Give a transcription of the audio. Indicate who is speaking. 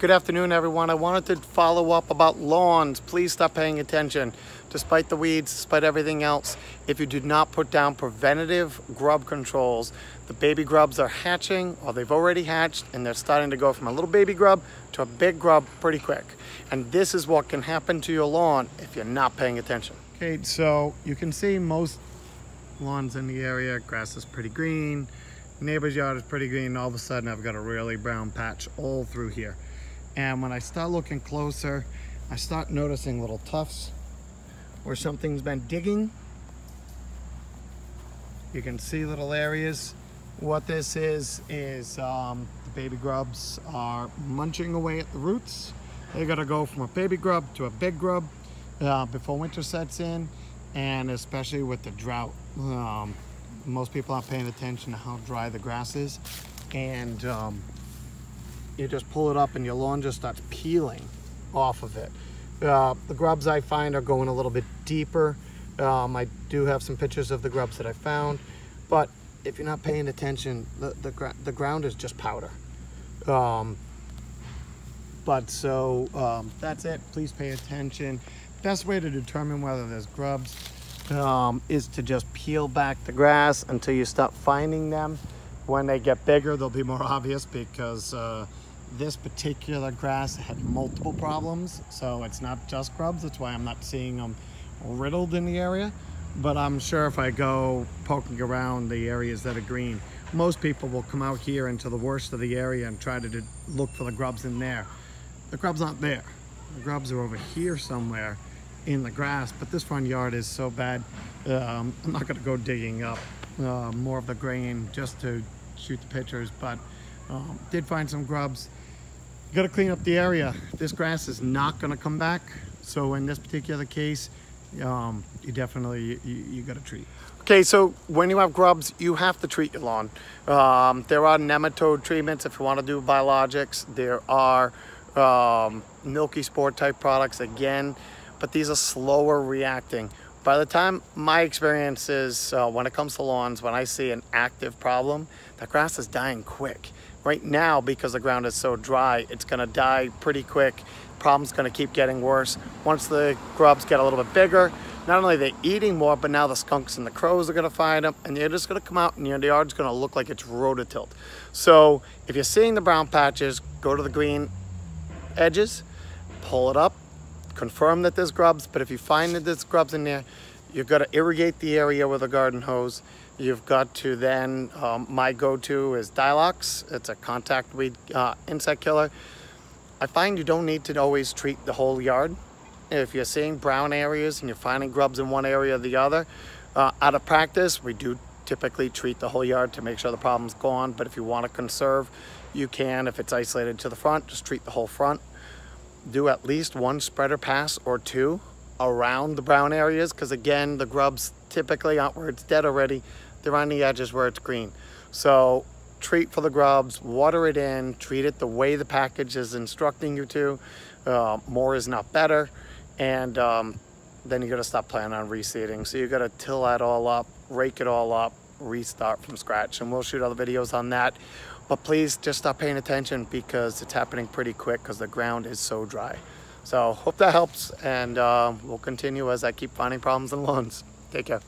Speaker 1: Good afternoon, everyone. I wanted to follow up about lawns. Please stop paying attention. Despite the weeds, despite everything else, if you do not put down preventative grub controls, the baby grubs are hatching, or they've already hatched, and they're starting to go from a little baby grub to a big grub pretty quick. And this is what can happen to your lawn if you're not paying attention. Okay, so you can see most lawns in the area, grass is pretty green, neighbor's yard is pretty green, and all of a sudden I've got a really brown patch all through here. And when I start looking closer, I start noticing little tufts where something's been digging. You can see little areas. What this is the baby grubs are munching away at the roots. They're gonna go from a baby grub to a big grub before winter sets in, and especially with the drought. Most people aren't paying attention to how dry the grass is, and you just pull it up and your lawn just starts peeling off of it. The grubs I find are going a little bit deeper. I do have some pictures of the grubs that I found, but if you're not paying attention, the ground is just powder. That's it. Please pay attention. Best way to determine whether there's grubs is to just peel back the grass until you start finding them. When they get bigger, they'll be more obvious, because this particular grass had multiple problems, so it's not just grubs. That's why I'm not seeing them riddled in the area. But I'm sure if I go poking around the areas that are green, most people will come out here into the worst of the area and try to look for the grubs in there. The grubs aren't there. The grubs are over here somewhere in the grass, but this front yard is so bad, I'm not gonna go digging up more of the grain just to shoot the pictures, but did find some grubs. You gotta clean up the area. This grass is not gonna come back, so in this particular case, you definitely you gotta treat. Okay, so when you have grubs, you have to treat your lawn. There are nematode treatments if you want to do biologics. There are milky sport type products again, but these are slower reacting. By the time, my experience is when it comes to lawns, when I see an active problem, the grass is dying quick. Right now, because the ground is so dry, it's gonna die pretty quick. Problem's gonna keep getting worse. Once the grubs get a little bit bigger, not only are they eating more, but now the skunks and the crows are gonna find them, and they're just gonna come out and your yard's gonna look like it's rototilt. So if you're seeing the brown patches, go to the green edges, pull it up, confirm that there's grubs. But if you find that there's grubs in there, you've got to irrigate the area with a garden hose. You've got to then, my go-to is Dilox. It's a contact weed insect killer. I find you don't need to always treat the whole yard. If you're seeing brown areas and you're finding grubs in one area or the other, out of practice, we do typically treat the whole yard to make sure the problem's gone. But if you want to conserve, you can. If it's isolated to the front, just treat the whole front. Do at least one spreader pass or two around the brown areas, because again, the grubs typically aren't where it's dead already. They're on the edges where it's green. So treat for the grubs, water it in, treat it the way the package is instructing you to. More is not better. And then you got to stop planning on reseeding. So you got to till that all up, rake it all up, restart from scratch, and we'll shoot other videos on that. But please just stop paying attention, because it's happening pretty quick because the ground is so dry. So hope that helps, and we'll continue as I keep finding problems in lawns. Take care.